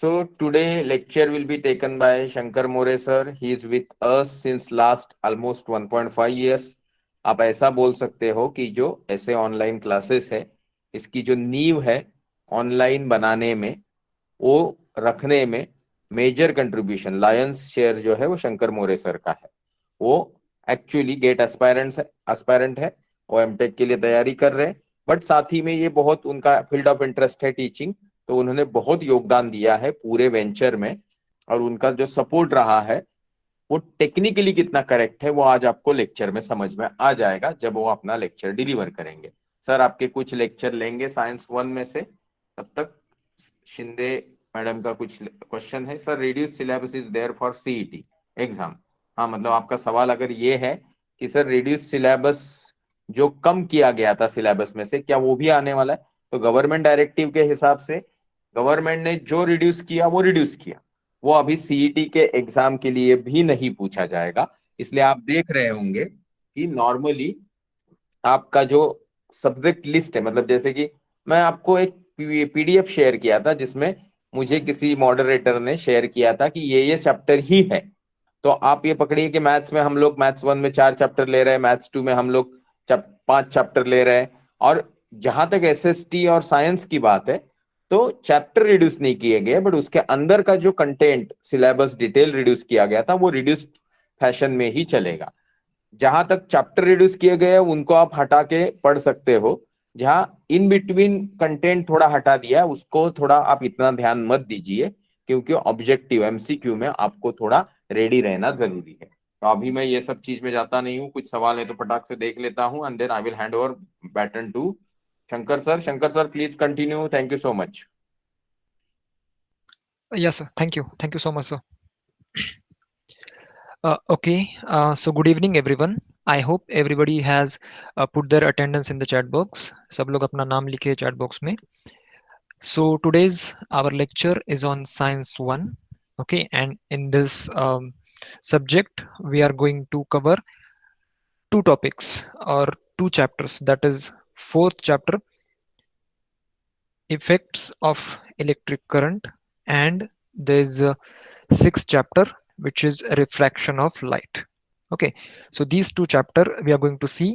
So today lecture will be taken by Shankar More sir. He is with us since last almost 1.5 years. आप ऐसा बोल सकते हो कि जो ऐसे ऑनलाइन क्लासेस है इसकी जो नींव है ऑनलाइन बनाने में वो रखने में मेजर कंट्रीब्यूशन लायंस शेयर जो है वो शंकर मोरे सर का है। वो एक्चुअली गेट एस्पायरेंट है। वो एमटेक के लिए तैयारी कर रहे हैं, बट साथ ही में ये बहुत उनका फील्ड ऑफ इंटरेस्ट है टीचिंग, तो उन्होंने बहुत योगदान दिया है पूरे वेंचर में। और उनका जो सपोर्ट रहा है वो टेक्निकली कितना करेक्ट है वो आज आपको लेक्चर में समझ में आ जाएगा जब वो अपना लेक्चर डिलीवर करेंगे। सर आपके कुछ लेक्चर लेंगे साइंस 1 में से। तब तक शिंदे मैडम का कुछ क्वेश्चन है। Sir reduce syllabus is there for CET exam. हाँ, मतलब आपका सवाल अगर ये है कि सर रिड्यूस सिलेबस जो कम किया गया था सिलेबस में से क्या वो भी आने वाला है, तो गवर्नमेंट डायरेक्टिव के हिसाब से गवर्नमेंट ने जो रिड्यूस किया वो रिड्यूस किया, वो अभी सीईटी के एग्जाम के लिए भी नहीं पूछा जाएगा। इसलिए आप देख रहे होंगे कि नॉर्मली आपका जो सब्जेक्ट लिस्ट है, मतलब जैसे कि मैं आपको एक पीडीएफ शेयर किया था जिसमें मुझे किसी मॉडरेटर ने शेयर किया था कि ये चैप्टर ही है। तो आप ये पकड़िए कि मैथ्स में हम लोग मैथ्स 1 में 4 चैप्टर ले रहे हैं, मैथ्स 2 में हम लोग 5 चैप्टर ले रहे हैं। और जहां तक एसएसटी और साइंस की बात है तो चैप्टर रिड्यूस नहीं किए गए, बट उसके अंदर का जो कंटेंट सिलेबस डिटेल रिड्यूस किया गया था वो रिड्यूस्ड फैशन में ही चलेगा। जहां तक चैप्टर रिड्यूस किए गए उनको आप हटा के पढ़ सकते हो। जहां इन बिटवीन कंटेंट थोड़ा हटा दिया उसको थोड़ा आप इतना ध्यान मत दीजिए, क्योंकि ऑब्जेक्टिव एमसीक्यू में आपको थोड़ा रेडी रहना जरूरी है। तो अभी मैं ये सब चीज में जाता नहीं हूँ, कुछ सवाल है तो फटाक से देख लेता हूँ and then I will hand over baton to Shankar sir. Shankar sir please continue, thank you so much. Yes, sir. Thank you. Thank you so much, sir. Okay, so good evening, everyone. I hope everybody has put their attendance in the chat box. सब लोग अपना नाम लिखे chat box में. So today's our lecture is on Science 1. Okay, and in this subject, we are going to cover two topics or two chapters. That is fourth chapter, effects of electric current, and there's a sixth chapter, which is refraction of light. Okay, so these two chapter we are going to see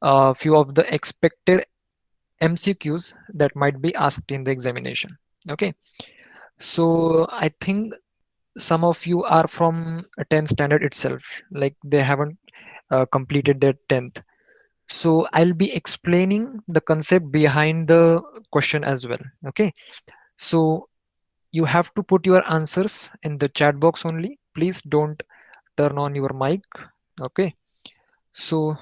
a few of the expected MCQs that might be asked in the examination. Okay, so I think some of you are from 10th standard itself, like they haven't completed their 10th. So I'll be explaining the concept behind the question as well. Okay, so you have to put your answers in the chat box only. Please don't turn on your mic. Okay, so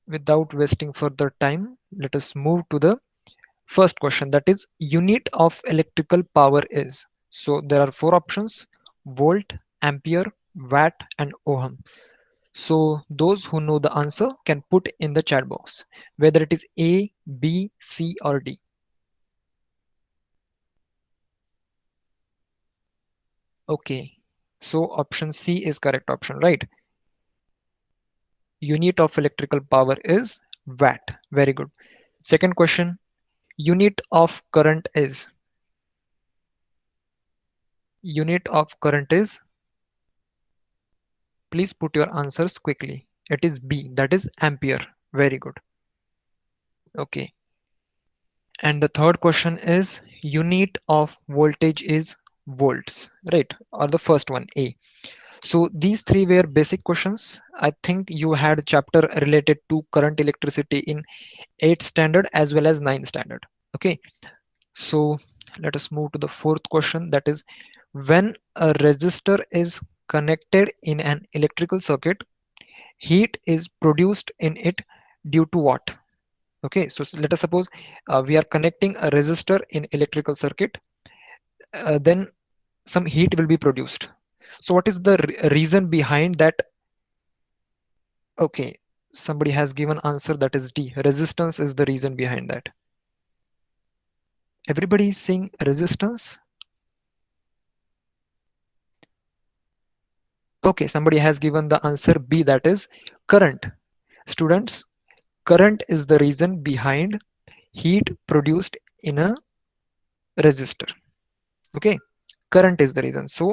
without wasting further time, let us move to the first question, that is unit of electrical power is. So there are four options: volt, ampere, watt and ohm. So those who know the answer can put in the chat box whether it is A, B, C or D. Okay, so option C is correct option, right? Unit of electrical power is watt. Very good. Second question, unit of current is. Unit of current is, please put your answers quickly. It is B, that is ampere. Very good. Okay. And the third question is unit of voltage is volts, right? Or the first one, A. So these three were basic questions. I think you had chapter related to current electricity in 8th standard as well as 9th standard. Okay. So let us move to the fourth question, that is when a resistor is connected in an electrical circuit, heat is produced in it due to what? Okay, so let us suppose we are connecting a resistor in electrical circuit, then some heat will be produced. So what is the reason behind that? Okay, somebody has given answer, that is D, resistance is the reason behind that. Everybody is saying resistance. Okay, somebody has given the answer B, that is current. Students, current is the reason behind heat produced in a resistor. Okay, current is the reason. So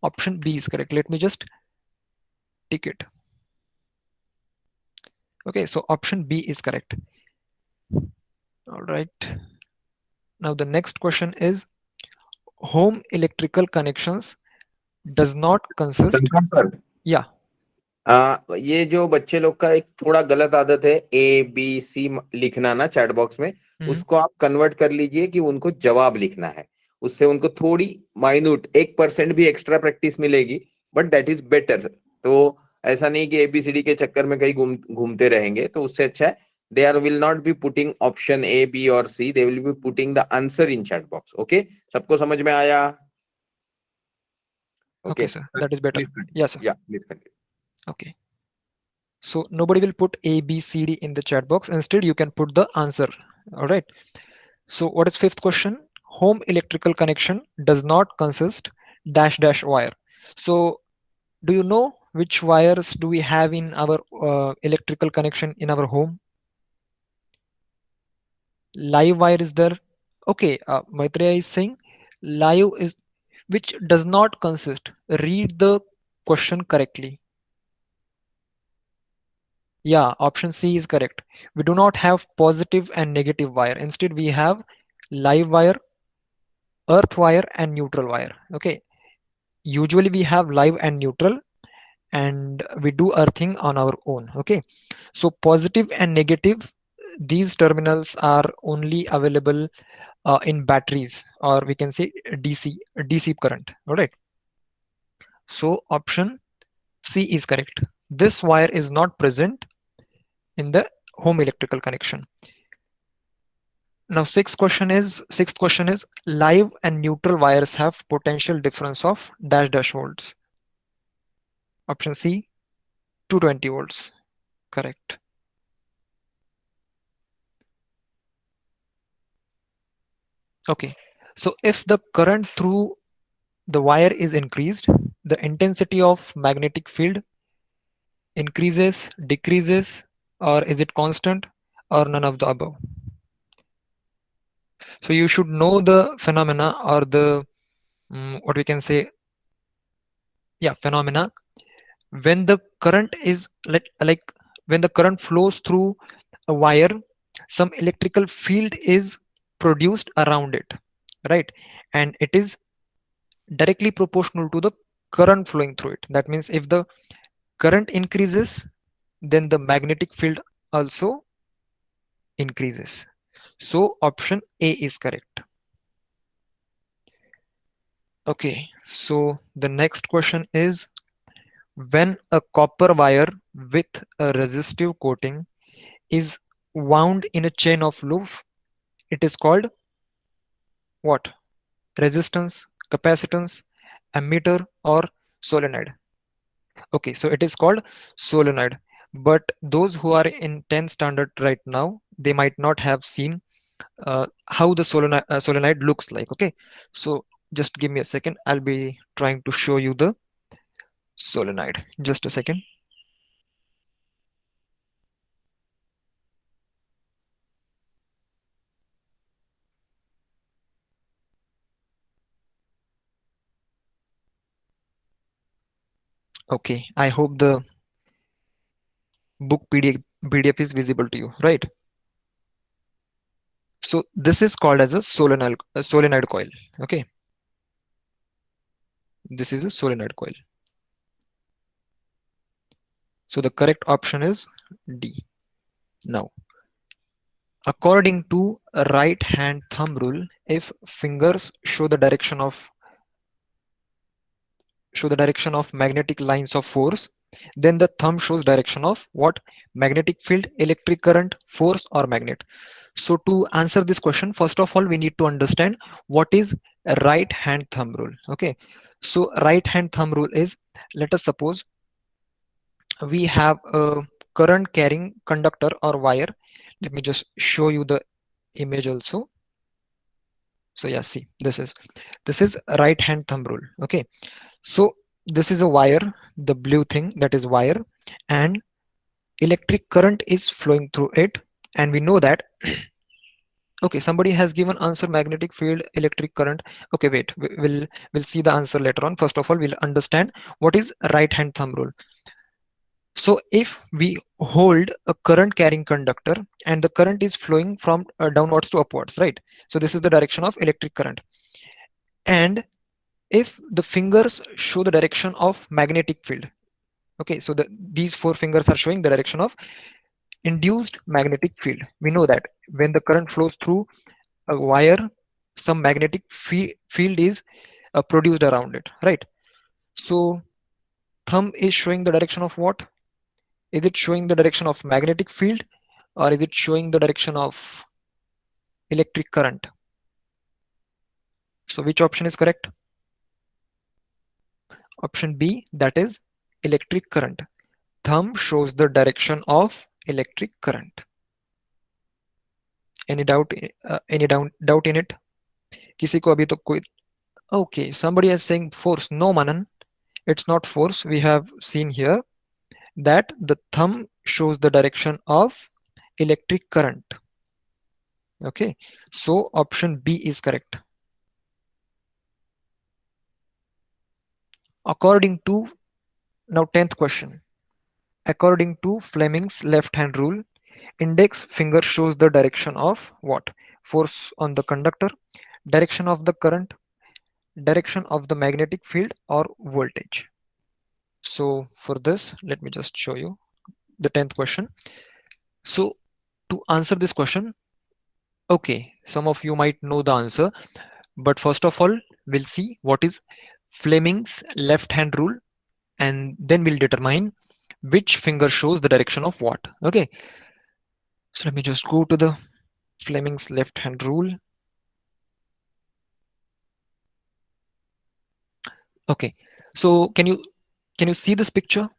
option B is correct. Let me just tick it. Okay, so option B is correct. All right. Now the next question is, home electrical connections does not consist. Santosh sir, Yeah. ये जो बच्चे लोग का एक थोड़ा गलत आदत है ABC लिखना ना चैट बॉक्स में, Mhm. उसको आप कन्वर्ट कर लीजिए कि उनको जवाब लिखना है। उससे उनको थोड़ी माइन्यूट 1% भी एक्स्ट्रा प्रैक्टिस मिलेगी, बट दैट इज बेटर। तो ऐसा नहीं कि ABCD के चक्कर में कहीं घूमते रहेंगे, तो उससे अच्छा है they are will not be putting option A, B और C, they will be putting the answer in chat box. Okay, सबको समझ में आया? Okay, okay, sir. That is better. Please continue. Yes, sir. या please continue. Okay. So nobody will put A, B, C, D in the chat box. Instead, you can put the answer. All right. So what is fifth question? Home electrical connection does not consist dash dash wire. So do you know which wires do we have in our electrical connection in our home? Live wire is there. Okay, Maitreya is saying live is which does not consist. Read the question correctly. Yeah, option C is correct. We do not have positive and negative wire. Instead, we have live wire, earth wire, and neutral wire. Okay. Usually we have live and neutral, and we do earthing on our own. Okay. So positive and negative, these terminals are only available in batteries, or we can say DC current. All right. So option C is correct. This wire is not present in the home electrical connection. Now sixth question is live and neutral wires have potential difference of dash dash volts. Option C, 220 volts. Correct. Okay. So if the current through the wire is increased, the intensity of magnetic field increases, decreases, or is it constant, or none of the above? So you should know the phenomena, or the what we can say, yeah, phenomena when the current is like when the current flows through a wire, some electrical field is produced around it, right? And it is directly proportional to the current flowing through it. That means if the current increases, then the magnetic field also increases. So option A is correct. Okay, so the next question is, when a copper wire with a resistive coating is wound in a chain of loop, it is called what? Resistance, capacitance, ammeter, or solenoid. Okay, so it is called solenoid. But those who are in 10th standard right now, they might not have seen how the solenoid looks like. Okay, so just give me a second. I'll be trying to show you the solenoid. Just a second. Okay, I hope the book PDF is visible to you, right? So this is called as a solenoid coil. Okay, this is a solenoid coil. So the correct option is D. Now, according to a right hand thumb rule, if fingers show the direction of magnetic lines of force, then the thumb shows direction of what? Magnetic field, electric current, force, or magnet. So to answer this question, first of all, we need to understand what is a right hand thumb rule. Okay, so right hand thumb rule is, let us suppose we have a current carrying conductor or wire. Let me just show you the image also. So yeah, see, this is right hand thumb rule. Okay, so this is a wire, the blue thing, that is wire, and electric current is flowing through it, and we know that Okay, somebody has given answer magnetic field, electric current. Okay, wait, we'll see the answer later on. First of all, we'll understand what is right hand thumb rule. So if we hold a current carrying conductor and the current is flowing from downwards to upwards, right? So this is the direction of electric current. And if the fingers show the direction of magnetic field, okay, so these four fingers are showing the direction of induced magnetic field. We know that when the current flows through a wire, some magnetic field is produced around it, right? So thumb is showing the direction of what? Is it showing the direction of magnetic field, or is it showing the direction of electric current? So which option is correct? Option B, that is electric current. Thumb shows the direction of electric current. Any doubt? Doubt in it? किसी को अभी तो कोई? Okay, somebody is saying force. No, Manan, it's not force. We have seen here that the thumb shows the direction of electric current. Okay, so option B is correct. According to, now 10th question. According to Fleming's left hand rule, index finger shows the direction of what? Force on the conductor, direction of the current, direction of the magnetic field, or voltage. So for this, let me just show you the 10th question. So to answer this question, okay, some of you might know the answer, but first of all, we'll see what is Fleming's left hand rule, and then we'll determine which finger shows the direction of what. Okay, so let me just go to the Fleming's left hand rule. Okay, so can you see this picture?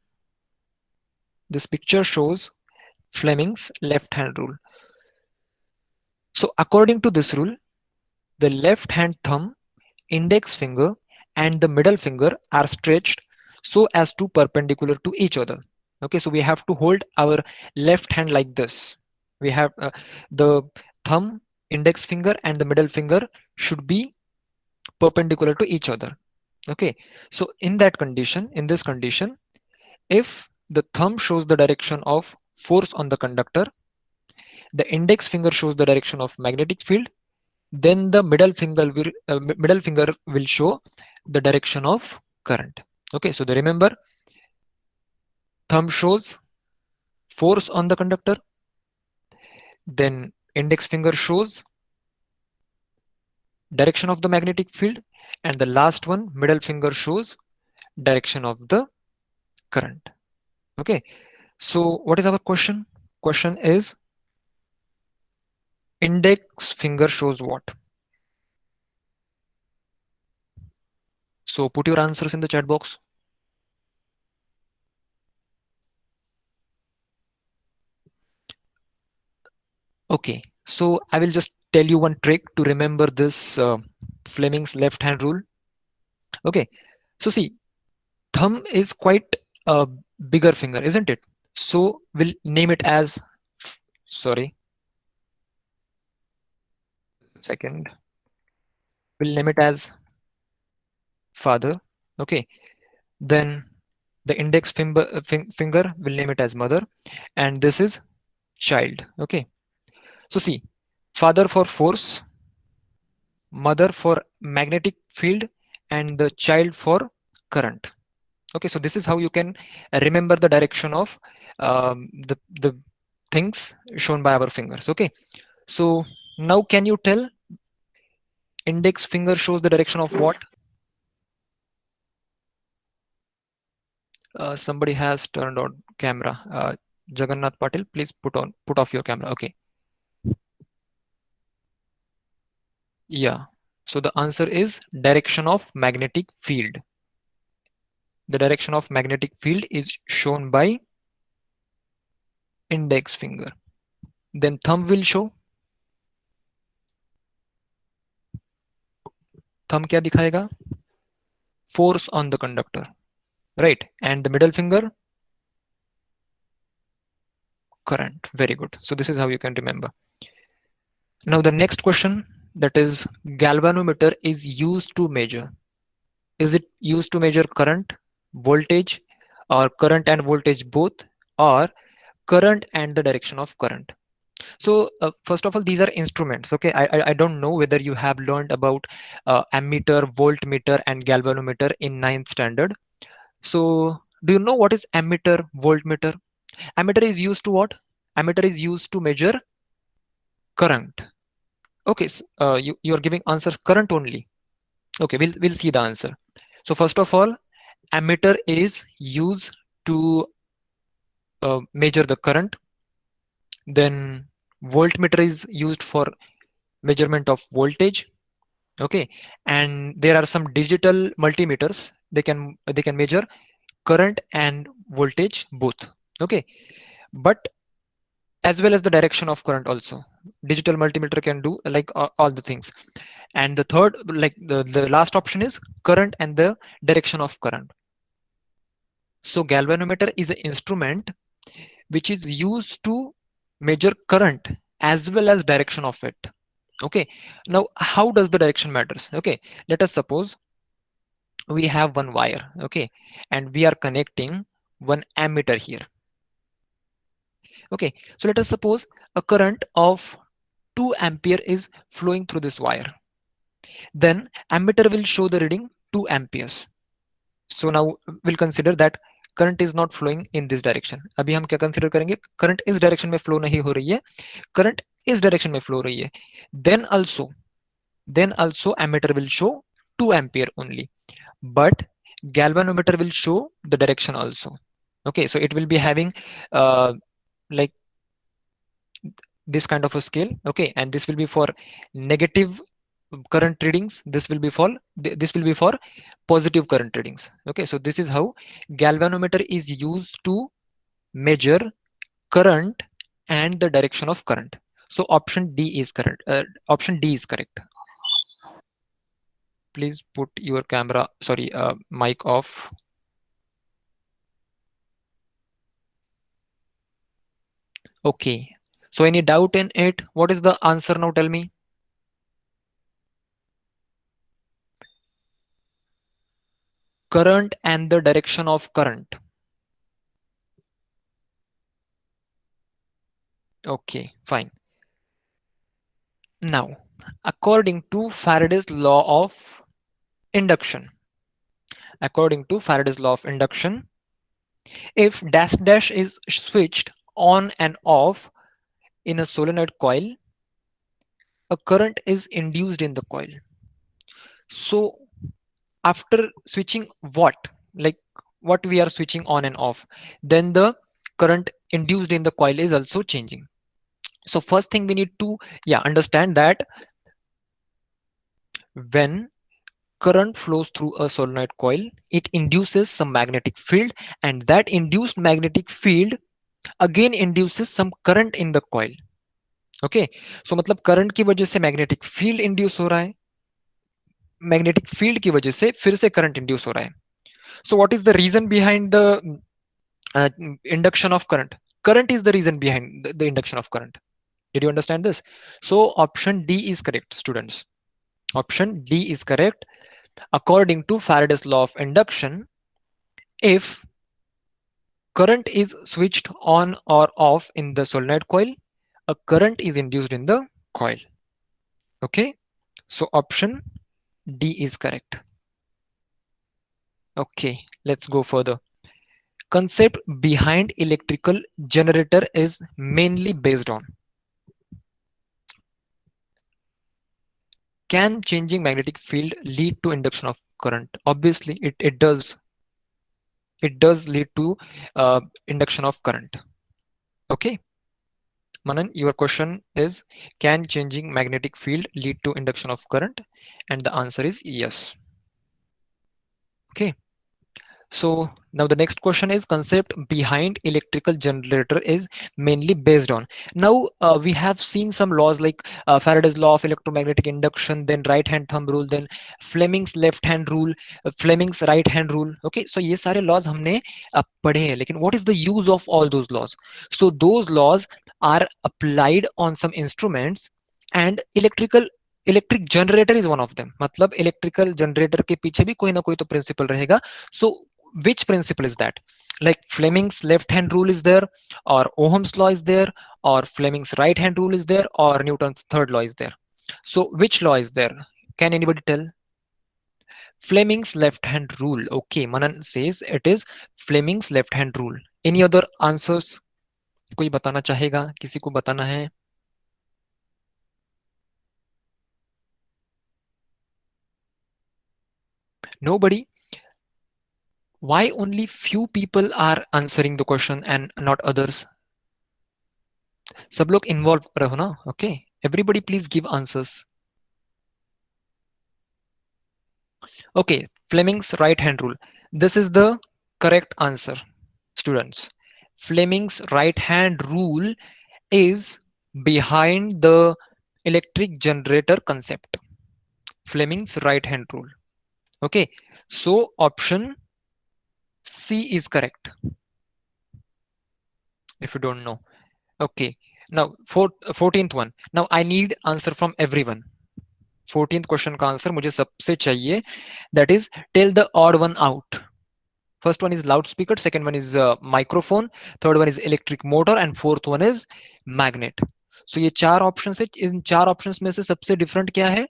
This picture shows Fleming's left hand rule. So according to this rule, the left hand thumb, index finger, and the middle finger are stretched so as to perpendicular to each other. Okay, so we have to hold our left hand like this. We have the thumb, index finger, and the middle finger should be perpendicular to each other. Okay, so in this condition, if the thumb shows the direction of force on the conductor, the index finger shows the direction of magnetic field, then the middle finger will show the direction of current. Okay, so remember, thumb shows force on the conductor, then index finger shows direction of the magnetic field, and the last one, middle finger, shows direction of the current. Okay, so what is our question? Question is, index finger shows what? So put your answers in the chat box. Okay, so I will just tell you one trick to remember this Fleming's left hand rule. Okay, so see, thumb is quite a bigger finger, isn't it? So we'll name it as, sorry, second, we'll name it as father. Okay, then the index finger will name it as mother, and this is child. Okay, so see, father for force, mother for magnetic field, and the child for current. Okay, so this is how you can remember the direction of the things shown by our fingers. Okay, so now can you tell index finger shows the direction of what? Somebody has turned on camera. Jagannath Patil, please put off your camera. Okay, yeah, so the answer is direction of magnetic field. The direction of magnetic field is shown by index finger. Then thumb will show, thumb क्या दिखाएगा? Force on the conductor, right? And the middle finger, current. Very good. So this is how you can remember. Now the next question, that is, galvanometer is used to measure. Is it used to measure current, voltage, or current and voltage both, or current and the direction of current? So first of all, these are instruments. Okay, I don't know whether you have learned about ammeter, voltmeter, and galvanometer in ninth standard. So do you know what is ammeter, voltmeter? Ammeter is used to what? Ammeter is used to measure current. Okay, you are giving answers current only. Okay, we'll see the answer. So first of all, ammeter is used to measure the current. Then voltmeter is used for measurement of voltage. Okay, and there are some digital multimeters. They can measure current and voltage both. Okay, but as well as the direction of current also. Digital multimeter can do like all the things. And the third, like the last option is current and the direction of current. So galvanometer is an instrument which is used to measure current as well as direction of it. Okay, now how does the direction matters? Okay, let us suppose we have one wire. Okay, and we are connecting one ammeter here. Okay, so let us suppose a current of 2 ampere is flowing through this wire. Then ammeter will show the reading 2 amperes. So now we'll consider that current is not flowing in this direction. अभी हम क्या consider करेंगे? Current इस direction में flow नहीं हो रही है, current इस direction में flow हो रही है. Then also ammeter will show 2 ampere only, but galvanometer will show the direction also. Okay, so it will be having like this kind of a scale. Okay, and this will be for negative current readings, this will be for positive current readings. Okay, so this is how galvanometer is used to measure current and the direction of current. So option D is correct. Please put your camera, sorry, mic off. Okay, so any doubt in it? What is the answer now? Tell me. Current and the direction of current. Okay, fine. Now, according to Faraday's law of induction, if dash dash is switched on and off in a solenoid coil, a current is induced in the coil. So after switching like what we are switching on and off, then the current induced in the coil is also changing. So first thing we need to understand that when current flows through a solenoid coil, it induces some magnetic field, and that induced magnetic field again induces some current in the coil. Okay, so मतलब current की वजह से magnetic field induce हो रहा है, magnetic field की वजह से फिर से करंट इंड्यूस हो रहा है. So what is the reason behind the induction of current? Current is the reason behind the induction of current. Did you understand this? So option D is correct, students. Option D is correct. According to Faraday's law of induction, if current is switched on or off in the solenoid coil, a current is induced in the coil. Okay, so option D is correct. Okay, let's go further. Concept behind electrical generator is mainly based on: can changing magnetic field lead to induction of current? Obviously it does. It does lead to induction of current. Okay, Manan, your question is, can changing magnetic field lead to induction of current? And the answer is yes. Okay, so now the next question is, concept behind electrical generator is mainly based on. Now we have seen some laws like Faraday's law of electromagnetic induction, then right hand thumb rule, then Fleming's left hand rule, Fleming's right hand rule. Okay, so ये सारे laws हमने पढ़े हैं, लेकिन what is the use of all those laws? So those laws are applied on some instruments and electric generator is one of them. मतलब electrical generator के पीछे भी कोई ना कोई तो principle रहेगा. So which principle is that? Like Fleming's left hand rule is there, or Ohm's law is there, or Fleming's right hand rule is there, or Newton's third law is there. So which law is there? Can anybody tell? Fleming's left hand rule. Okay, Manan says it is Fleming's left hand rule. Any other answers? कोई बताना चाहेगा? किसी को बताना है? Nobody. Why only few people are answering the question and not others? सब लोग involve रहो ना. Okay, everybody please give answers. Okay, Fleming's right hand rule. This is the correct answer, students. Fleming's right hand rule is behind the electric generator concept. Fleming's right hand rule. Okay, so option C is correct if you don't know. Okay, now 14th one. Now I need answer from everyone. 14th question का answer मुझे सबसे चाहिए. That is, tell the odd one out. First one is loudspeaker, second one is microphone, third one is electric motor, and fourth one is magnet. So ये चार options है. इन चार options में से सबसे different क्या है?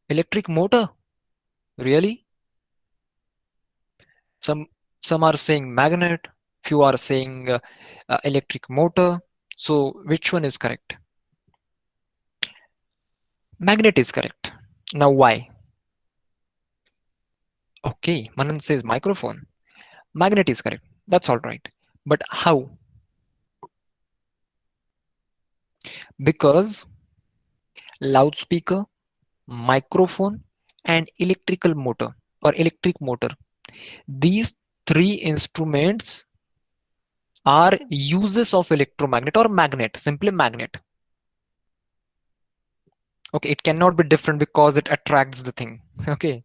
Electric motor. Really? Some some are saying magnet, few are saying electric motor. So which one is correct? Magnet is correct. Now why? Okay, Manan says microphone. Magnet is correct. That's all right. But how? Because loudspeaker, microphone, and electrical motor or electric motor, these three instruments are uses of electromagnet or magnet, simply magnet. Okay, it cannot be different because it attracts the thing. Okay,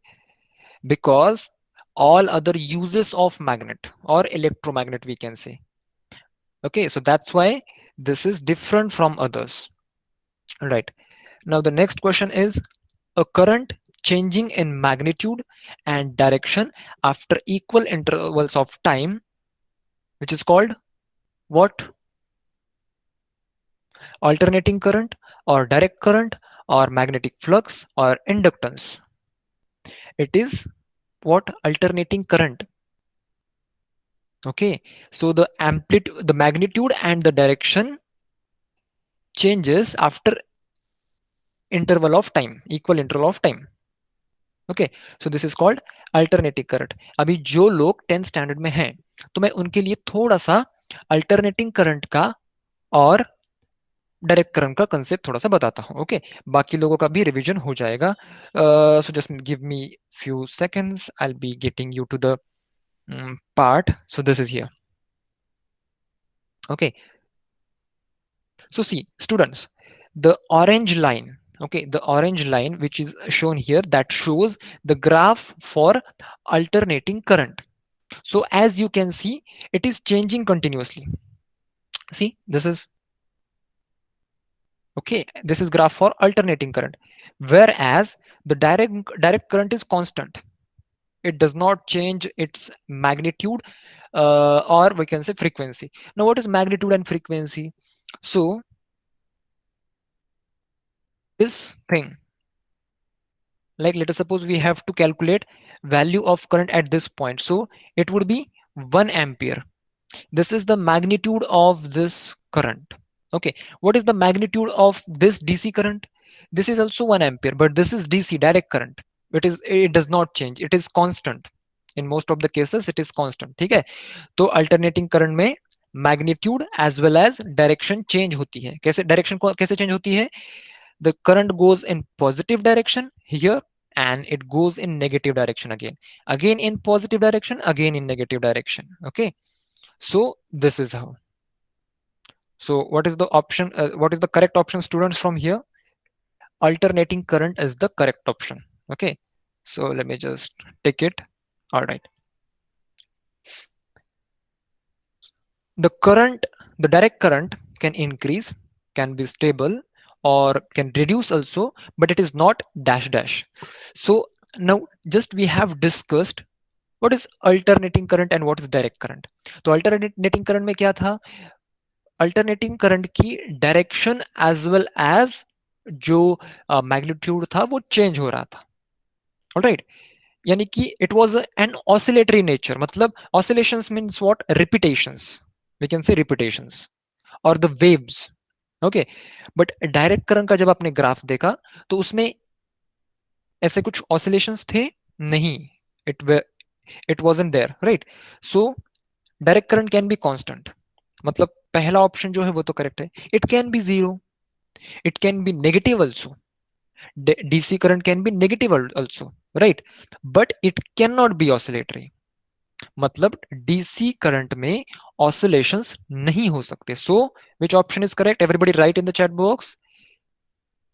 because all other uses of magnet or electromagnet we can say. Okay, so that's why this is different from others. Right. Now the next question is a current changing in magnitude and direction after equal intervals of time, which is called what? Alternating current or direct current or magnetic flux or inductance. It is what? Alternating current. Okay, so the amplitude, the magnitude and the direction changes after interval of time, equal interval of time. Okay, so this is called alternating current. अभी जो लोग 10th standard में हैं तो मैं उनके लिए थोड़ा सा अल्टरनेटिंग करंट का और डायरेक्ट करंट का कंसेप्ट थोड़ा सा बताता हूं. ओके, बाकी लोगों का भी रिवीजन हो जाएगा. So just give me few seconds, I will be getting you to the part. So this is here. Okay, so see students, the orange line, okay, the orange line which is shown here, that shows the graph for alternating current. So as you can see, it is changing continuously. See, this is okay, this is graph for alternating current, whereas the direct current is constant. It does not change its magnitude, or we can say frequency. Now what is magnitude and frequency? So this thing, like let us suppose we have to calculate value of current at this point, so it would be 1 ampere. This is the magnitude of this current. Okay, what is the magnitude of this DC current? This is also 1 ampere, but this is DC direct current. It does not change, it is constant. In most of the cases it is constant. ठीक है, तो alternating current में magnitude as well as direction change होती है. कैसे direction को कैसे change होती है? The current goes in positive direction here and it goes in negative direction again in positive direction, again in negative direction. Okay, so this is how. So what is the option, what is the correct option students from here? Alternating current is the correct option. Okay, so let me just take it. All right, the current, the direct current can increase, can be stable, or can reduce also, but it is not dash dash. So now just we have discussed what is alternating current and what is direct current. तो alternating current में क्या था, alternating current की direction as well as जो magnitude था वो change हो रहा था, ऑलराइट. यानी कि it was an oscillatory nature, मतलब oscillations means what, repetitions, we can say repetitions और the waves. Okay, but direct current का जब आपने ग्राफ देखा तो उसमें ऐसे कुछ ऑसिलेशंस थे नहीं, it it wasn't there, right. So direct current can be constant, मतलब पहला ऑप्शन जो है वो तो करेक्ट है. It can be zero, it can be negative also, DC current can be negative also, right, but it cannot be oscillatory. मतलब DC current में oscillations नहीं हो सकते. So which option is correct? Everybody write in the chat box.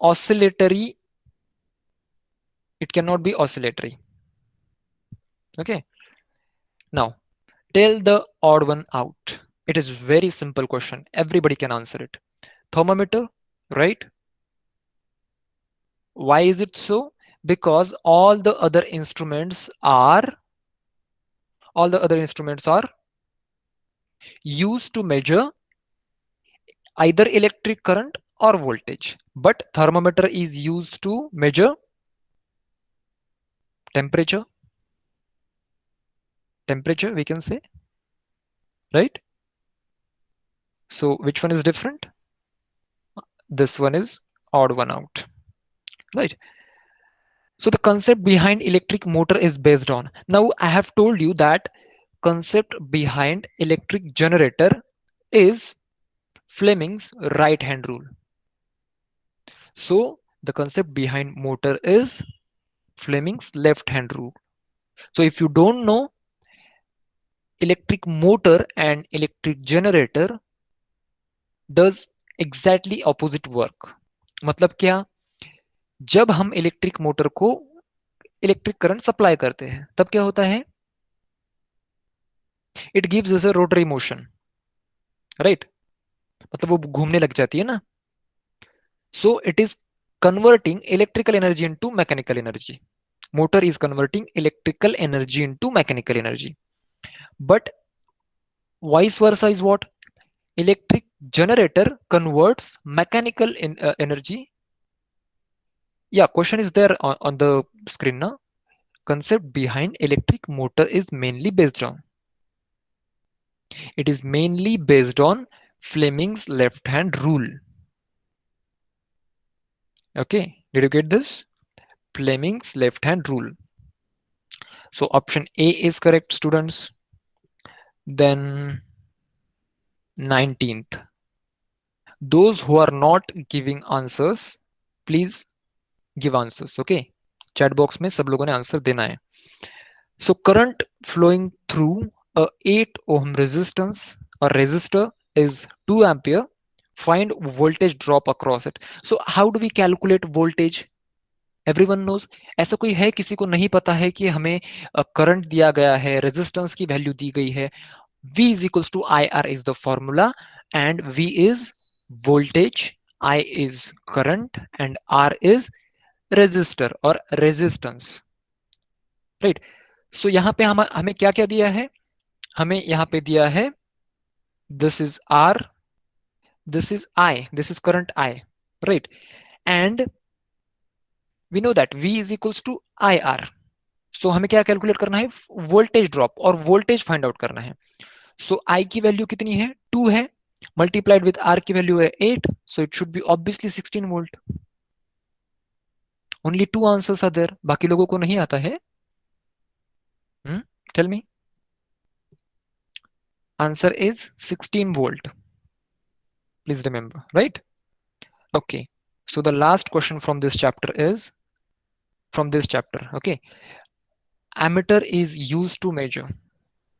Oscillatory, it cannot be oscillatory. Okay, now tell the odd one out. It is very simple question, everybody can answer it. Thermometer, right? Why is it so? Because all the other instruments are used to measure either electric current or voltage, but thermometer is used to measure temperature, we can say, right? So which one is different? This one is odd one out, right? So the concept behind electric motor is based on, now I have told you that concept behind electric generator is Fleming's right hand rule. So the concept behind motor is Fleming's left hand rule. So if you don't know, electric motor and electric generator does exactly opposite work. मतलब क्या, जब हम electric motor को electric current supply करते हैं तब क्या होता है, it gives us a rotary motion, right, मतलब वो घूमने लग जाती है ना. So it is converting electrical energy into mechanical energy. Motor is converting electrical energy into mechanical energy, but vice versa is what, electric generator converts mechanical energy. Yeah, question is there on the screen now. Concept behind electric motor is mainly based on, it is mainly based on Fleming's left hand rule. Okay, did you get this? Fleming's left hand rule. So option A is correct, students. Then 19th, those who are not giving answers, please give answers. Okay, chat box में सब लोगों ने answer देना है. So current flowing through a 8 ohm resistance or resistor is 2 ampere. Find voltage drop across it. So how do we calculate voltage? Everyone knows. ऐसा कोई है किसी को नहीं पता है कि हमें करंट दिया गया है, रेजिस्टेंस की वैल्यू दी गई है, V is equals to IR is the formula, and V is voltage, I is current, and R is resistor or resistance, right? So यहाँ पे हमें क्या क्या दिया है, हमें यहाँ पे दिया है this is R, this is I, this is current I, right? And we know that V is equals to IR. So हमें क्या कैलकुलेट करना है, वोल्टेज ड्रॉप और वोल्टेज फाइंड आउट करना है. सो I की वैल्यू कितनी है, 2 है, मल्टीप्लाइड विद R की वैल्यू है 8, so it should be obviously 16 volt. Only 2 answers are there, बाकी लोगों को नहीं आता है. Tell me. Answer is 16 volt. Please remember, right? Okay. So the last question from this chapter is from this chapter. Okay. Ammeter is used to measure.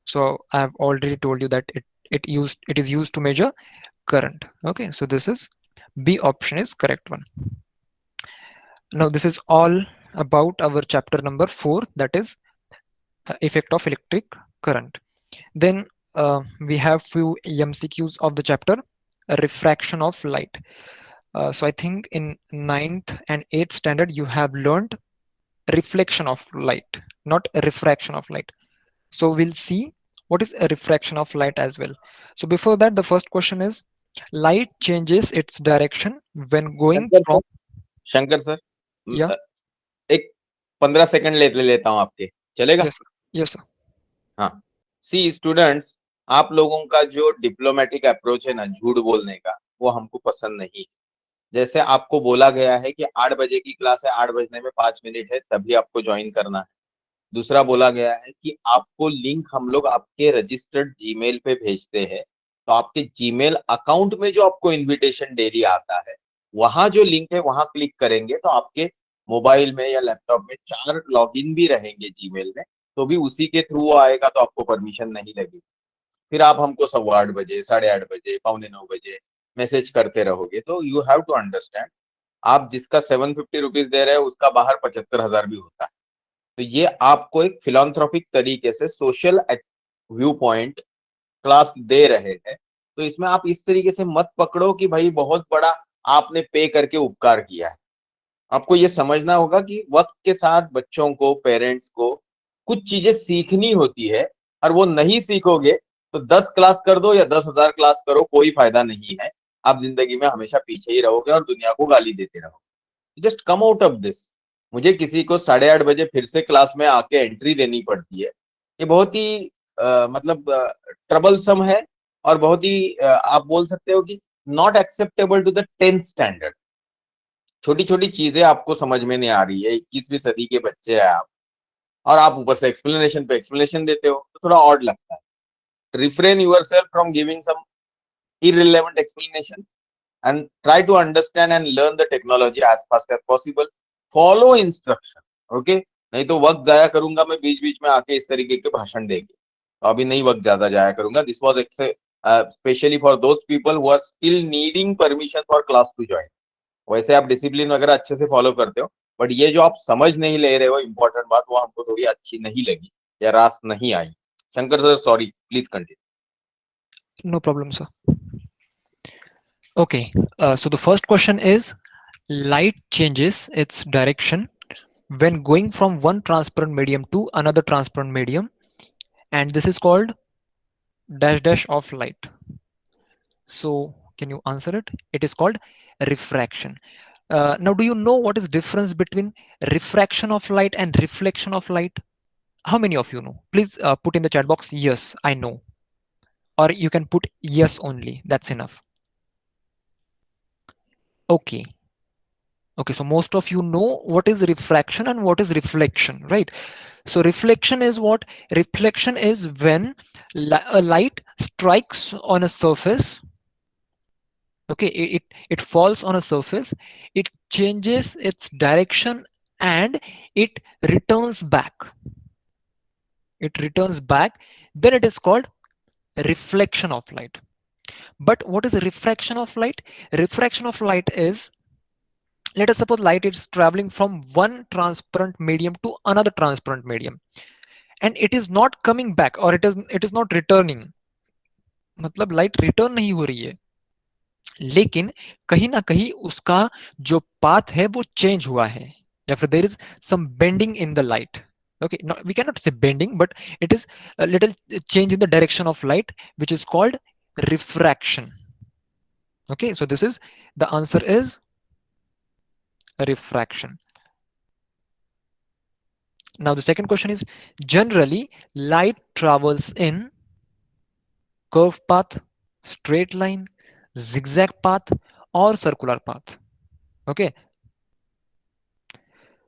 So I have already told you that it is used to measure current. Okay. So this is B option is correct one. Now this is all about our chapter number 4, that is effect of electric current. Then we have few MCQs of the chapter, refraction of light. So I think in ninth and eighth standard you have learned reflection of light, not refraction of light. So we'll see what is a refraction of light as well. So before that, the first question is light changes its direction when going Shankar from. Sir, Shankar sir, Yeah, एक 15 second लेता हूँ आपके, चलेगा? yes, sir. Yes, sir. हाँ, सी students, आप लोगों का जो डिप्लोमेटिक अप्रोच है ना झूठ बोलने का, वो हमको पसंद नहीं। जैसे आपको बोला गया है कि 8 बजे की क्लास है, 8 बजने में 5 मिनट है, तभी आपको ज्वाइन करना है। दूसरा बोला गया है कि आपको लिंक हम लोग आपके रजिस्टर्ड जीमेल पे भेजते हैं, तो आपके जीमेल अकाउंट में जो आपको इनविटेशन डेली आता है, वहां जो लिंक है वहां क्लिक करेंगे तो आपके मोबाइल में या लैपटॉप में 4 लॉगिन भी रहेंगे जीमेल में, तो भी उसी के थ्रू आएगा, तो आपको परमिशन नहीं लगेगी। फिर आप हमको 8:15 बजे, 8:30 बजे, 8:45 बजे मैसेज करते रहोगे, तो यू हैव टू अंडरस्टैंड, आप जिसका 750 रुपीज दे रहे हैं उसका बाहर 75,000 भी होता है। तो ये आपको एक फिलॉन्थ्रोपिक तरीके से सोशल व्यू पॉइंट क्लास दे रहे हैं, तो इसमें आप इस तरीके से मत पकड़ो कि भाई बहुत बड़ा आपने पे करके उपकार किया है। आपको ये समझना होगा कि वक्त के साथ बच्चों को, पेरेंट्स को कुछ चीजें सीखनी होती है, और वो नहीं सीखोगे तो 10 क्लास कर दो या 10,000 क्लास करो, कोई फायदा नहीं है। आप जिंदगी में हमेशा पीछे ही रहोगे और दुनिया को गाली देते रहोगे। Just come out of this. मुझे किसी को 8:30 बजे फिर से क्लास में आके एंट्री देनी पड़ती है, ये बहुत ही मतलब ट्रबलसम है, और बहुत ही आप बोल सकते हो कि not acceptable to the 10th standard. छोटी छोटी चीजें आपको समझ में नहीं आ रही है, 21वीं सदी के बच्चे हैं आप, और आप ऊपर से एक्सप्लेनेशन पे एक्सप्लेनेशन देते हो, तो थोड़ा ऑड लगता है। Refrain yourself from giving some irrelevant explanation and try to understand and learn the technology as fast as possible. Follow instruction, okay? नहीं तो वक्त जाया करूंगा मैं बीच बीच में आके इस तरीके के भाषण देंगे, तो अभी नहीं वक्त ज्यादा जाया करूंगा। This was specially for those people who are still needing permission for class to join. वैसे आप डिसिप्लिन वगैरह अच्छे से फॉलो करते हो, बट ये जो आप समझ नहीं ले रहे हो इंपॉर्टेंट बात, वो हमको थोड़ी अच्छी नहीं लगी या रास नहीं आई। Shankar sir, sorry, please continue. No problem, sir. Okay, so the first question is light changes its direction when going from one transparent medium to another transparent medium, and this is called dash dash of light. So can you answer it? It is called refraction. Now, do you know what is difference between refraction of light and reflection of light? How many of you know? Please put in the chat box yes, I know, or you can put yes only. That's enough. Okay. Okay, so most of you know what is refraction and what is reflection, right? So reflection is what? Reflection is when a light strikes on a surface. Okay, it falls on a surface, it changes its direction, and it returns back. It returns back, then it is called reflection of light. But what is refraction of light? Refraction of light is, let us suppose light is traveling from one transparent medium to another transparent medium, and it is not coming back, or it is not returning. मतलब light return नहीं हो रही है, लेकिन कहीं ना कहीं उसका जो पाथ है वो चेंज हुआ है, या फिर there is some bending in the light. Okay, no, we cannot say bending, but it is a little change in the direction of light, which is called refraction. Okay, so this is the answer is refraction. Now the second question is, generally light travels in curved path, straight line, zigzag path, or circular path. Okay,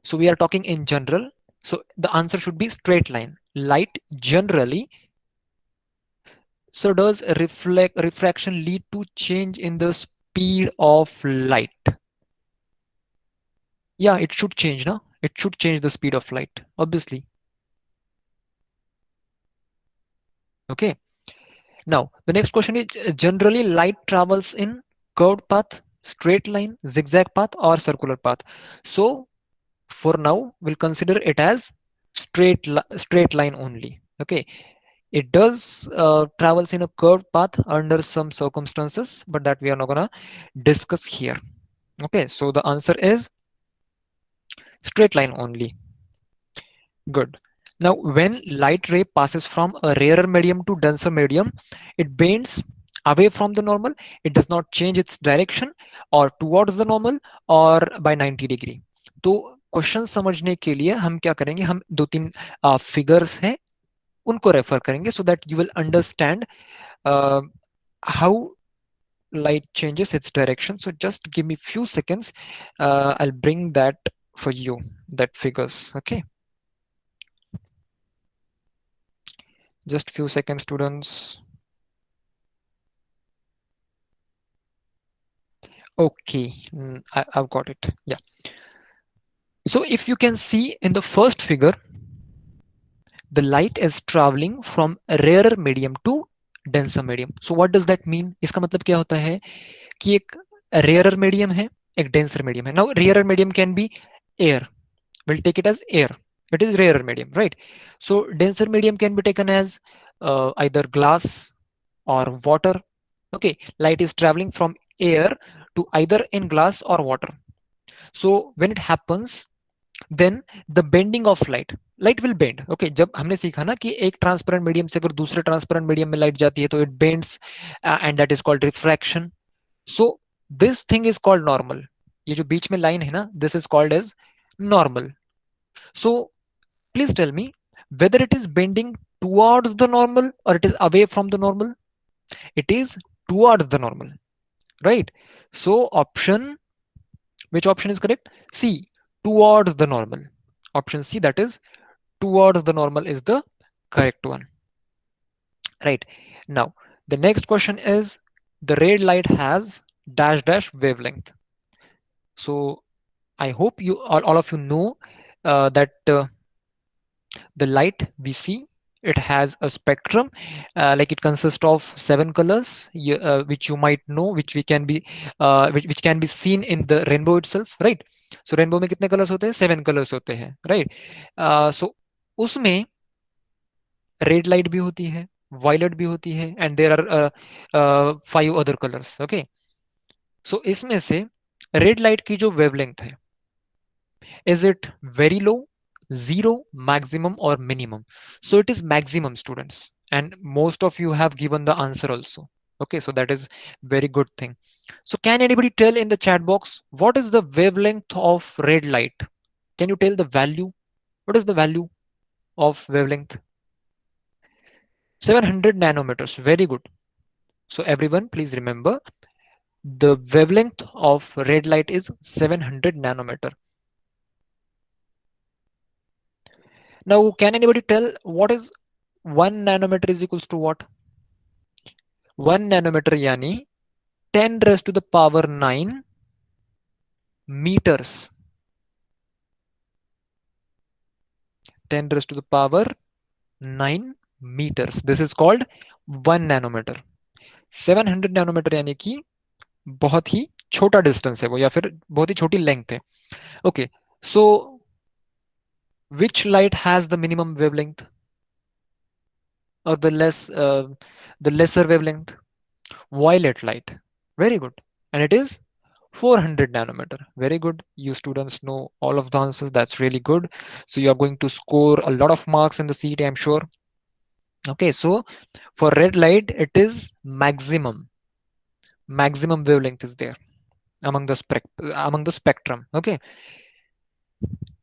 so we are talking in general, so the answer should be straight line. Light generally. So does refraction lead to change in the speed of light? Yeah, it should change, no? It should change the speed of light, obviously. Okay. Now, the next question is, generally light travels in curved path, straight line, zigzag path, or circular path. So for now, we'll consider it as straight line only. Okay. It does travels in a curved path under some circumstances, but that we are not gonna discuss here. Okay, so the answer is straight line only. Good. Now, when light ray passes from a rarer medium to denser medium, it bends away from the normal. It does not change its direction or towards the normal or by 90 degree. तो question समझने के लिए हम क्या करेंगे, हम दो तीन फिगर्स हैं उनको रेफर करेंगे so that you will understand how light changes its direction. So just give me few seconds. I'll bring that for you, that figures. Okay, just few seconds, students. Okay, I've got it. Yeah. So if you can see in the first figure, the light is traveling from rarer medium to denser medium. So what does that mean? इसका मतलब क्या होता है कि एक rarer medium है, एक denser medium है. Now rarer medium can be air. We'll take it as air. It is rarer medium, right? So denser medium can be taken as either glass or water. Okay, light is traveling from air to either in glass or water. So when it happens, then the bending of light will bend. Okay, जब हमने सीखा ना कि एक transparent medium से अगर दूसरे transparent medium में लाइट जाती है तो it bends and that is called refraction. So this thing is called normal. ये जो बीच में लाइन है ना, this is called as normal. So please tell me whether it is bending towards the normal or it is away from the normal. It is towards the normal, right? So option, which option is correct? C, towards the normal. Option C, that is towards the normal, is the correct one, right? Now the next question is, the red light has dash dash wavelength. So I hope you all of you know that the light we see, it has a spectrum, like it consists of 7 colors, which you might know, which we can be which can be seen in the rainbow itself, right? So rainbow में कितने colors होते हैं? 7 colors होते हैं, right? So उसमें red light भी होती है, वायलेट भी होती है, and there are 5 other colors. Okay, so इसमें से रेड लाइट की जो वेवलेंथ है, is it very low, zero, maximum, or minimum? So it is maximum, students, and most of you have given the answer also. Okay, so that is very good thing. So can anybody tell in the chat box what is the wavelength of red light? Can you tell the value? What is the value of wavelength? 700 nanometers. Very good. So everyone, please remember the wavelength of red light is 700 nanometer. Now, can anybody tell what is 1 nanometer is equals to what? 1 nanometer yani 10 raised to the power 9 meters. 10 raised to the power 9 meters. This is called 1 nanometer. 700 nanometer यानी कि बहुत ही छोटा distance है वो, या फिर बहुत ही छोटी लेंथ है. Okay, so which light has the minimum wavelength or the lesser wavelength? Violet light. Very good. And it is 400 nanometer. Very good. You students know all of the answers. That's really good. So you are going to score a lot of marks in the CET, I'm sure. Okay, so for red light, it is maximum. Maximum wavelength is there among the spectrum. Okay.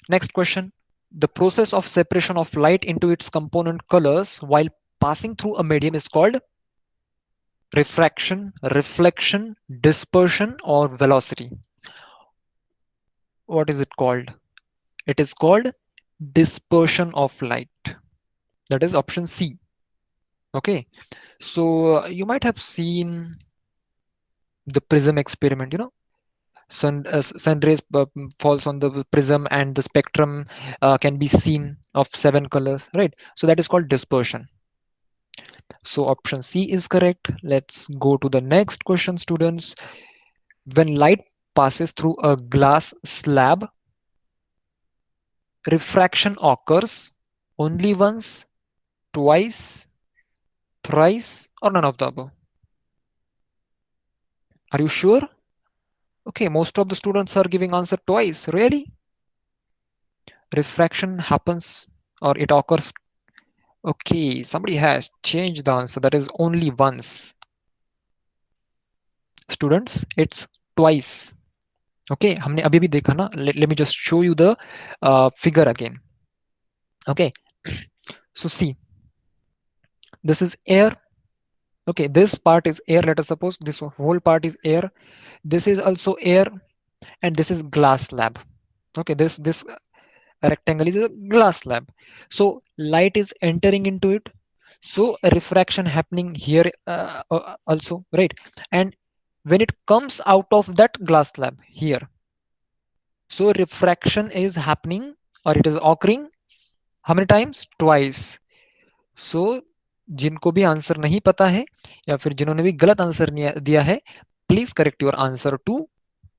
Next question. The process of separation of light into its component colors while passing through a medium is called refraction, reflection, dispersion, or velocity. What is it called? It is called dispersion of light. That is option C. Okay. So you might have seen the prism experiment, sun rays falls on the prism and the spectrum can be seen of 7 colors, right? So that is called dispersion. So option C is correct. Let's go to the next question, students. When light passes through a glass slab, refraction occurs only once, twice, thrice, or none of the above. Are you sure? Okay, most of the students are giving answer twice. Really? Refraction happens or it occurs. Okay, somebody has changed the answer. That is only once. Students, it's twice. Okay, हमने अभी भी देखा ना. Let me just show you the figure again. Okay, so see, this is air. Okay, this part is air. Let us suppose this whole part is air. This is also air, and this is glass slab. Okay, this rectangle is a glass slab. So light is entering into it. So a refraction happening here also, right? And when it comes out of that glass slab here, so refraction is happening or it is occurring how many times? Twice. सो जिनको भी answer नहीं पता है या फिर जिन्होंने भी गलत आंसर दिया है, please correct your answer to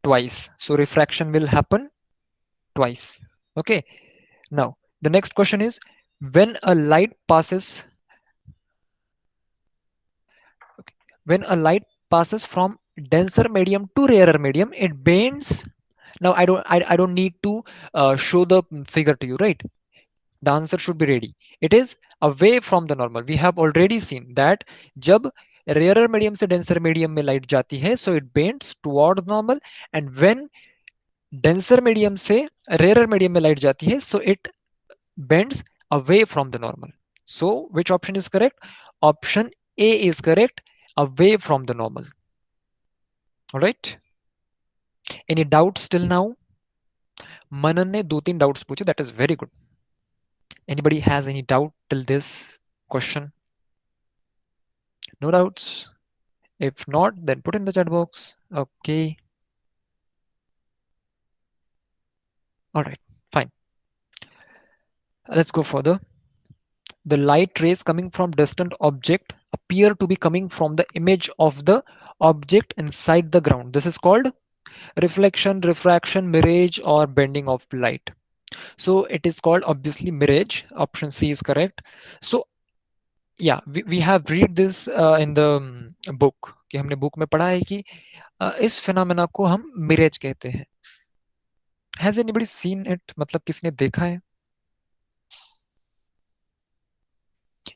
twice. So refraction will happen twice. Okay, now the next question is when a light passes when a light passes from denser medium to rarer medium, it bends. Now I don't need to show the figure to you, right? The answer should be ready. It is away from the normal. We have already seen that जब rarer medium से denser medium में light जाती है, so it bends towards normal, and when denser medium से rarer medium में light जाती है, so it bends away from the normal. So which option is correct? Option A is correct, away from the normal. All right. Any doubts till now? मनन ने 2-3 doubts पूछे. That is very good. Anybody has any doubt till this question? No doubts? If not, then put in the chat box. Okay. All right, fine. Let's go further. The light rays coming from distant object appear to be coming from the image of the object inside the ground. This is called reflection, refraction, mirage, or bending of light. So it is called obviously mirage. Option C is correct. So yeah, we have read this in the book. कि हमने book में पढ़ा है कि इस phenomena को हम mirage कहते हैं. Has anybody seen it? मतलब किसने देखा है?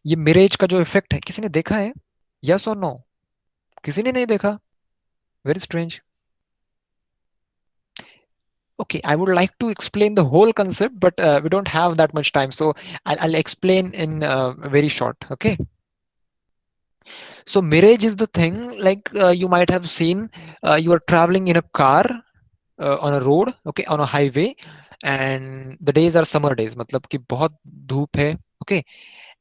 ये मिरेज का जो इफेक्ट है किसी ने देखा है? यस और नो? किसी ने नहीं देखा? Very strange. Okay, I would like to explain the whole concept, but we don't have that much time, so I'll explain in very short. Okay, so mirage is the thing, like you might have seen, you are traveling in a car on a road, okay, on a highway, and the days are summer days, मतलब कि बहुत धूप है. Okay,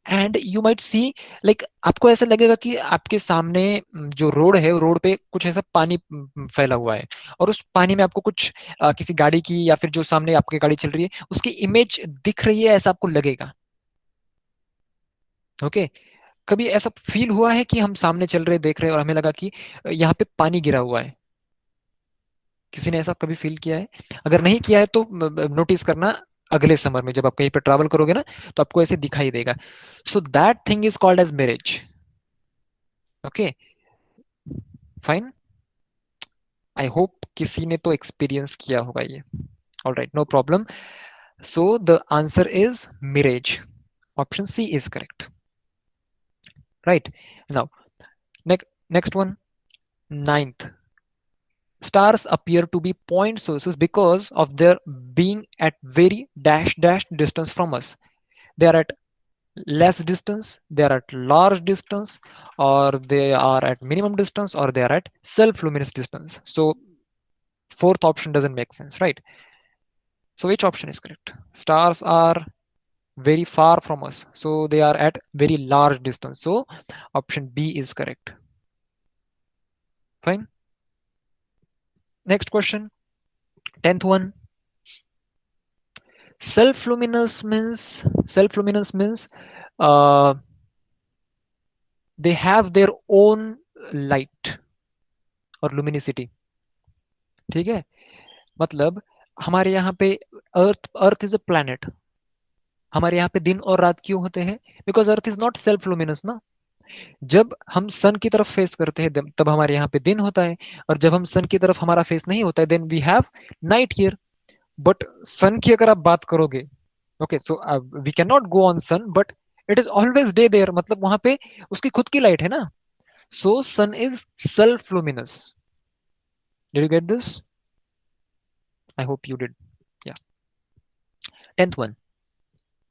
and you might see, like आपको ऐसा लगेगा कि आपके सामने जो रोड है, रोड पे कुछ ऐसा पानी फैला हुआ है, और उस पानी में आपको कुछ किसी गाड़ी की या फिर जो सामने आपकी गाड़ी चल रही है उसकी इमेज दिख रही है, ऐसा आपको लगेगा. ओके, कभी ऐसा फील हुआ है कि हम सामने चल रहे देख रहे हैं और हमें लगा कि यहाँ पे पानी गिरा हुआ है? किसी ने ऐसा कभी फील किया है? अगर नहीं किया है तो नोटिस करना, अगले समर में जब आप कहीं पे ट्रैवल करोगे ना, तो आपको ऐसे दिखाई देगा. So that thing is called as mirage. Okay, fine. I hope किसी ने तो एक्सपीरियंस किया होगा ये. All right, no problem. So the answer is mirage. Option C is correct. Right now, next one, ninth. Stars appear to be point sources because of their being at very dash distance from us. They are at less distance, they are at large distance, or they are at minimum distance, or they are at self-luminous distance. So fourth option doesn't make sense, right? So which option is correct? Stars are very far from us, so they are at very large distance. So option B is correct. Fine. Next question, 10th one. Self-luminous means uh, they have their own light और luminosity. ठीक है, मतलब हमारे यहाँ पे earth is a planet. हमारे यहाँ पे दिन और रात क्यों होते हैं? Because earth is not self luminous ना. जब हम सन की तरफ फेस करते हैं तब हमारे यहाँ पे दिन होता है, और जब हम सन की तरफ हमारा फेस नहीं होता है then we have night here. But sun की अगर आप बात करोगे, okay, so we can not go on sun, but it is always day there, मतलब वहां पे उसकी खुद की लाइट है ना। So sun is self luminous. Did you get this? I hope you did. Yeah, 10th one.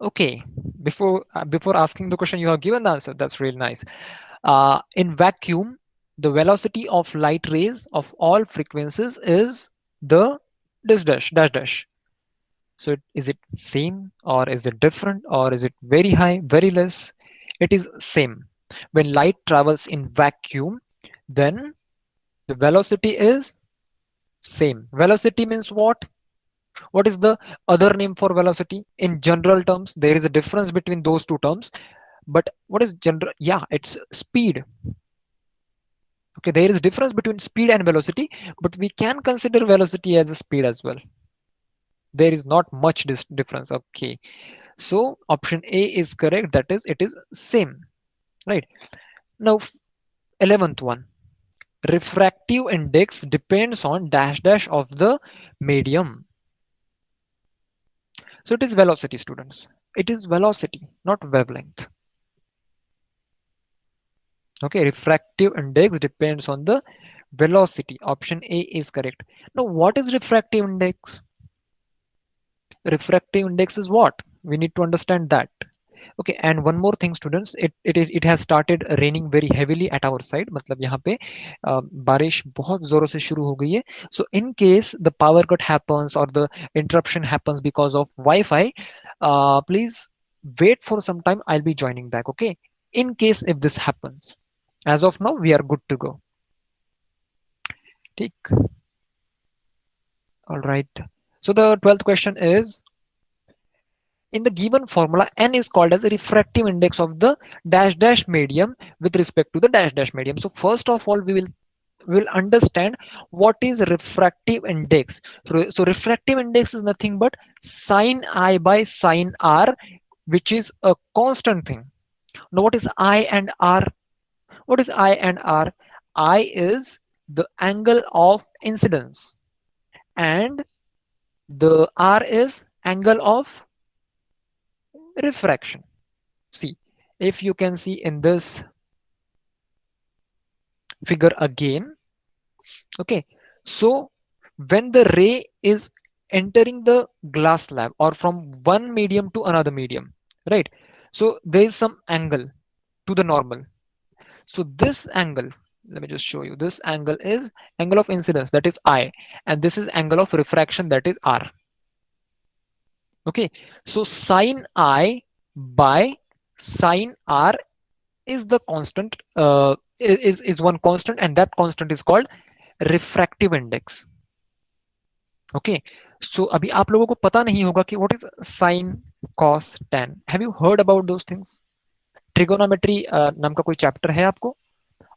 Okay, before asking the question, you have given the answer. That's really nice. In vacuum, the velocity of light rays of all frequencies is the dash dash dash dash. So is it same, or is it different, or is it very high, very less? It is same. When light travels in vacuum, then the velocity is same. Velocity means what? What is the other name for velocity in general terms? There is a difference between those two terms, but what is general? Yeah, it's speed. Okay, there is difference between speed and velocity, but we can consider velocity as a speed as well. There is not much difference. Okay, so option A is correct, that is, it is same, right? Now, 11th one. Refractive index depends on dash dash of the medium. So it is velocity, students. It is velocity, not wavelength. Okay, refractive index depends on the velocity. Option A is correct. Now, what is refractive index? Refractive index is what? We need to understand that. Okay, and one more thing, students, it has started raining very heavily at our side. मतलब यहाँ पे बारिश बहुत जोरों से शुरू हो गई है. So in case the power cut happens or the interruption happens because of Wi-Fi, please wait for some time. I'll be joining back. Okay, in case if this happens. As of now, we are good to go. ठीक. All right. So the 12th question is, in the given formula, n is called as a refractive index of the dash dash medium with respect to the dash dash medium. So first of all, we will understand what is refractive index. So refractive index is nothing but sine I by sine r, which is a constant thing. Now, what is I and r? What is I and r? I is the angle of incidence, and the r is angle of refraction. See, if you can see in this figure again, okay, so when the ray is entering the glass slab or from one medium to another medium, right? So there is some angle to the normal. So this angle, let me just show you. This angle is angle of incidence, that is I, and this is angle of refraction, that is R. Okay, so sine I by sine R is the constant, is one constant, and that constant is called refractive index. Okay, so अभी आप लोगों को पता नहीं होगा कि what is sin, cos, tan. Have you heard about those things? Trigonometry नाम का कोई चैप्टर है आपको?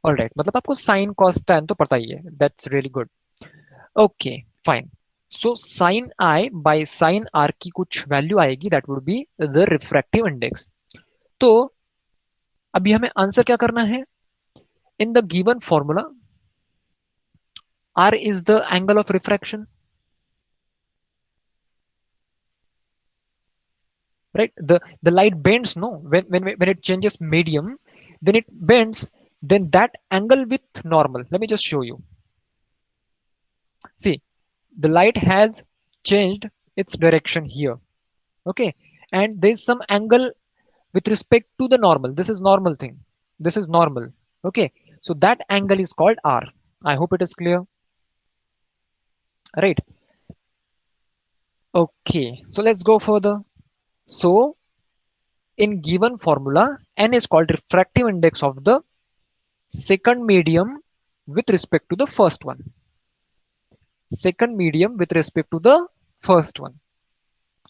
ऑल राइट, मतलब आपको साइन कॉस टैन तो पता ही है. That's really good. Okay, fine. So sine I by sine R की कुछ वैल्यू आएगी, that would be the refractive index. तो अभी हमें आंसर क्या करना है? In the given formula, R is the angle of refraction, right? The light bends, no, when it changes medium, then it bends, then that angle with normal, let me just show you. See, the light has changed its direction here, okay, and there is some angle with respect to the normal. This is normal thing, this is normal, okay, so that angle is called R. I hope it is clear, right? Okay, so let's go further. So in given formula, n is called refractive index of the second medium with respect to the first one. Second medium with respect to the first one.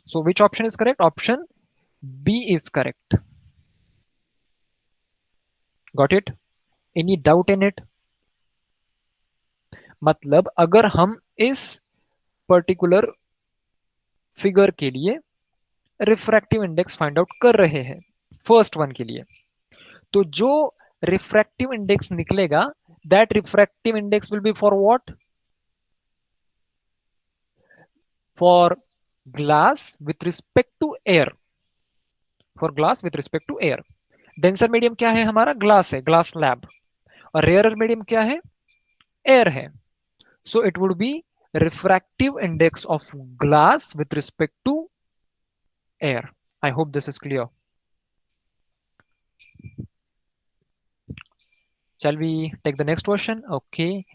So which option is correct? Option B is correct. Got it? Any doubt in it? मतलब अगर हम इस particular figure के लिए refractive index find out कर रहे हैं first one के लिए, तो जो रिफ्रैक्टिव इंडेक्स निकलेगा, that refractive index will be for what? For glass with respect to air, for glass with respect to air. Denser medium क्या है हमारा? ग्लास है, ग्लास स्लैब। और रेयरर मीडियम क्या है? एयर है। So it would be refractive index of glass with respect to air. I hope this is clear. Shall we take the next question? Okay.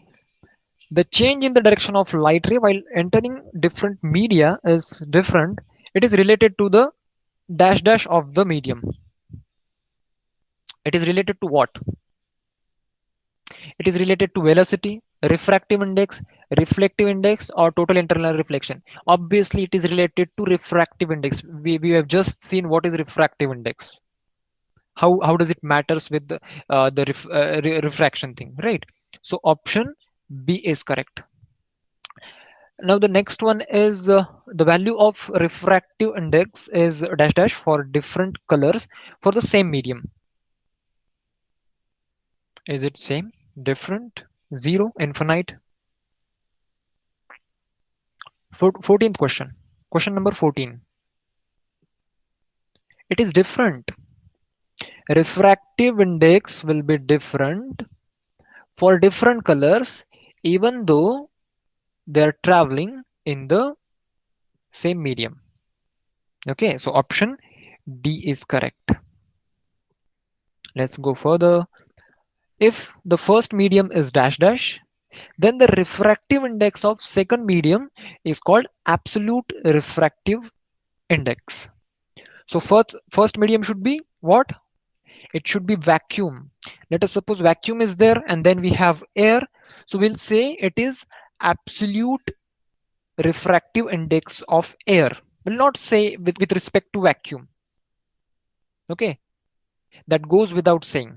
The change in the direction of light ray while entering different media is different. It is related to the dash dash of the medium. It is related to what? It is related to velocity, refractive index, reflective index, or total internal reflection. Obviously, it is related to refractive index. We have just seen what is refractive index. How does it matters with the refraction thing, right? So option B is correct. Now the next one is the value of refractive index is dash dash for different colors for the same medium. Is it same, different, zero, infinite? 14th question, question number 14. It is different. Refractive index will be different for different colors even though they are traveling in the same medium. Okay, so option D is correct. Let's go further. If the first medium is dash dash, then the refractive index of second medium is called absolute refractive index. So first medium should be what? It should be vacuum. Let us suppose vacuum is there and then we have air. So we'll say it is absolute refractive index of air. Will not say with respect to vacuum. Okay, that goes without saying.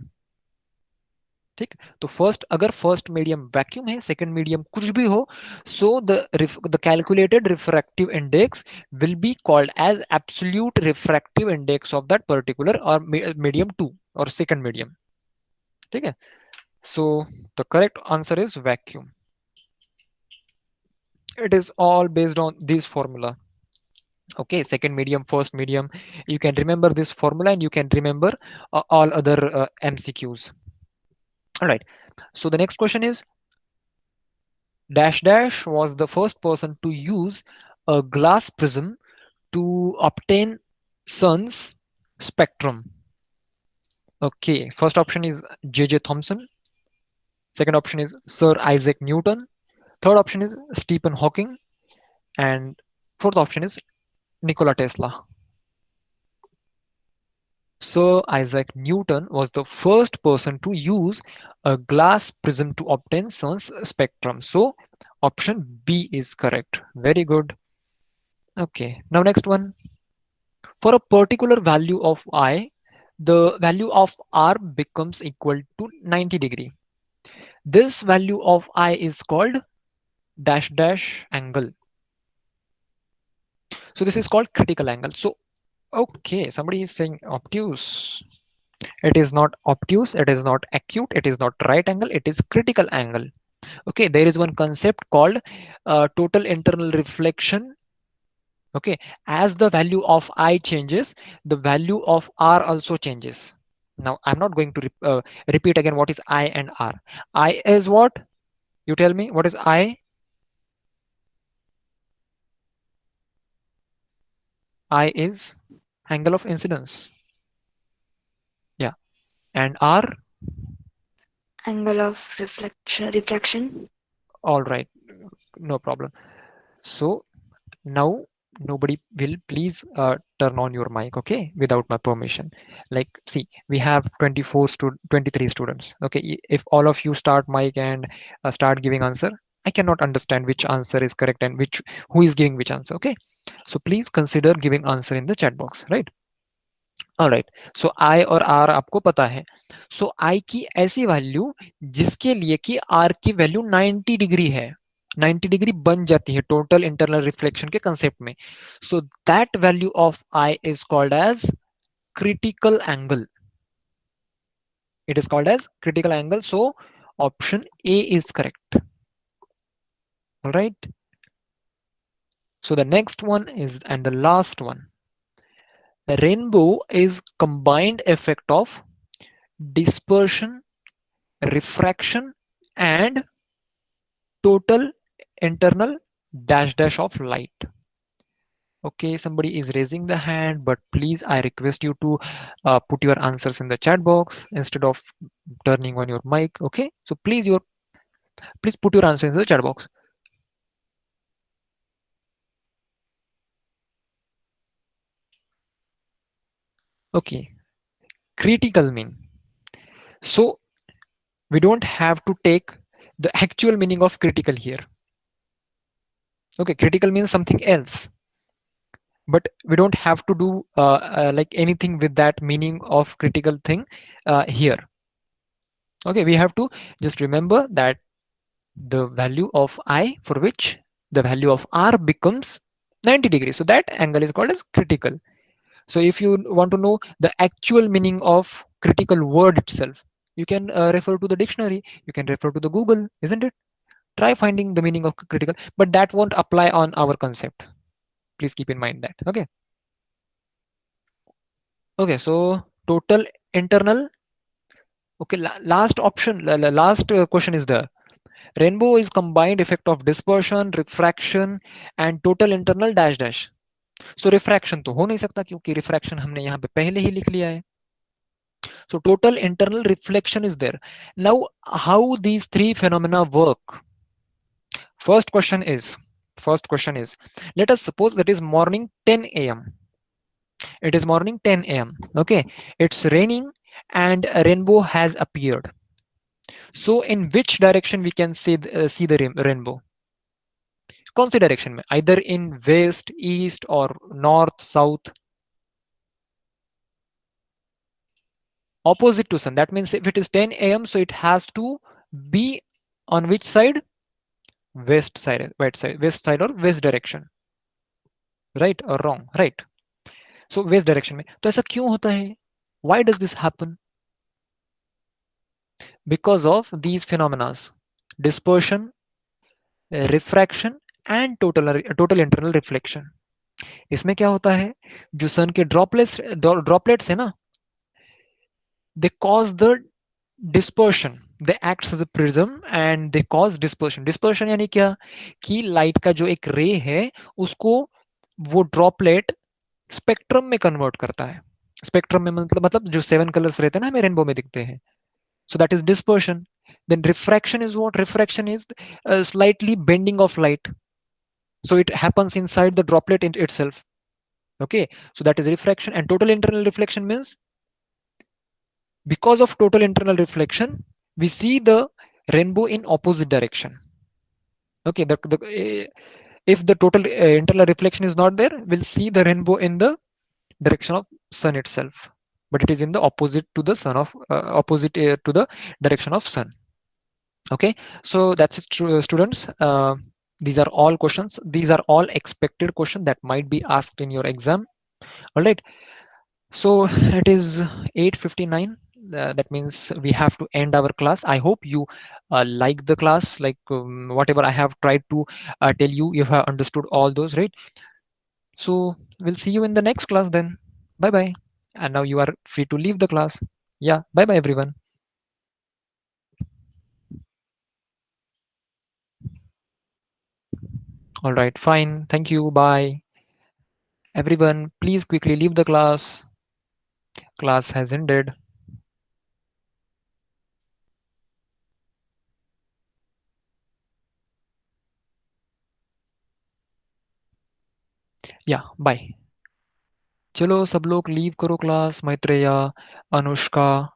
ठीक, तो first अगर first medium vacuum है, second medium कुछ भी हो, so the calculated refractive index will be called as absolute refractive index of that particular और medium 2 और second medium. ठीक है, so the correct answer is vacuum. It is all based on this formula. Okay, second medium, first medium, you can remember this formula and you can remember all other MCQs. All right, so the next question is dash dash was the first person to use a glass prism to obtain sun's spectrum. Okay, first option is J.J. Thomson, second option is Sir Isaac Newton, third option is Stephen Hawking, and fourth option is Nikola Tesla. Sir Isaac Newton was the first person to use a glass prism to obtain sun's spectrum. So option B is correct. Very good. Okay, now next one. For a particular value of I, the value of R becomes equal to 90 degree. This value of I is called dash dash angle. So this is called critical angle. So, okay, somebody is saying obtuse. It is not obtuse, it is not acute, it is not right angle, it is critical angle. Okay, there is one concept called total internal reflection. Okay, as the value of I changes, the value of R also changes. Now I'm not going to repeat again what is I and R. I is what? You tell me what is I? I is angle of incidence. Yeah, and R? Angle of refraction. All right, no problem. So now nobody will please turn on your mic, okay, without my permission. Like, see, we have 23 students. Okay, if all of you start mic and start giving answer, I cannot understand which answer is correct and which who is giving which answer. Okay, so please consider giving answer in the chat box, right? All right, so I और R आपको पता है. So I की ऐसी value जिसके लिए कि R की वैल्यू 90 डिग्री है, 90 डिग्री बन जाती है टोटल इंटरनल रिफ्लेक्शन के कंसेप्ट में. So that value of I is called as critical angle. It is called as critical angle. So option A is correct. All right. So the next one is, and the last one, rainbow is combined effect of dispersion, refraction, and total internal dash dash of light. Okay, somebody is raising the hand, but please, I request you to put your answers in the chat box instead of turning on your mic. Okay, so please put your answer in the chat box. Okay, critical mean. So we don't have to take the actual meaning of critical here. Okay, critical means something else, but we don't have to do like anything with that meaning of critical thing here. Okay, we have to just remember that the value of I for which the value of R becomes 90 degrees. So that angle is called as critical. So if you want to know the actual meaning of critical word itself, you can refer to the dictionary, you can refer to the Google, isn't it? Try finding the meaning of critical, but that won't apply on our concept. Please keep in mind that. Okay. Okay. So total internal. Okay. Last option, last question is the rainbow is combined effect of dispersion, refraction, and total internal dash dash. So refraction तो हो नहीं सकता क्योंकि refraction हमने यहाँ पे पहले ही लिख लिया है. So total internal reflection is there. Now, how these three phenomena work? First question is, let us suppose that is morning 10 a.m. It is morning 10 a.m. Okay, it's raining and a rainbow has appeared. So in which direction we can see the rainbow? कौन सी direction में? Either in west, east, or north, south. Opposite to sun. That means if it is 10 a.m., so it has to be on which side? West side, west side or west direction. Right or wrong? Right. So west direction में. तो ऐसा क्यों होता है? Why does this happen? Because of these phenomena: dispersion, refraction, and total internal reflection. इसमें क्या होता है? जो सन के ड्रॉपलेट्स है ना, they cause the dispersion. They act as a prism and they cause dispersion. Dispersion यानी क्या? कि लाइट का जो एक रे है उसको वो ड्रॉपलेट स्पेक्ट्रम में कन्वर्ट करता है. स्पेक्ट्रम में मतलब जो 7 कलर्स रहते हैं ना हमें रेनबो में दिखते हैं. So that is dispersion. Then refraction is what? Refraction is slightly bending of light. So it happens inside the droplet in itself. Okay, so that is refraction. And total internal reflection means because of total internal reflection, we see the rainbow in opposite direction. Okay, if the total internal reflection is not there, we'll see the rainbow in the direction of sun itself, but it is in the opposite to the sun of opposite to the direction of sun. Okay, so that's it, students. These are all questions. These are all expected questions that might be asked in your exam. All right. So it is 8:59. That means we have to end our class. I hope you like the class, like whatever I have tried to tell you, you have understood all those, right? So we'll see you in the next class then. Bye bye. And now you are free to leave the class. Yeah. Bye bye, everyone. All right. Fine. Thank you. Bye. Everyone, please quickly leave the class. Class has ended. Yeah. Bye. चलो सब लोग leave करो class. Maitreya, Anushka,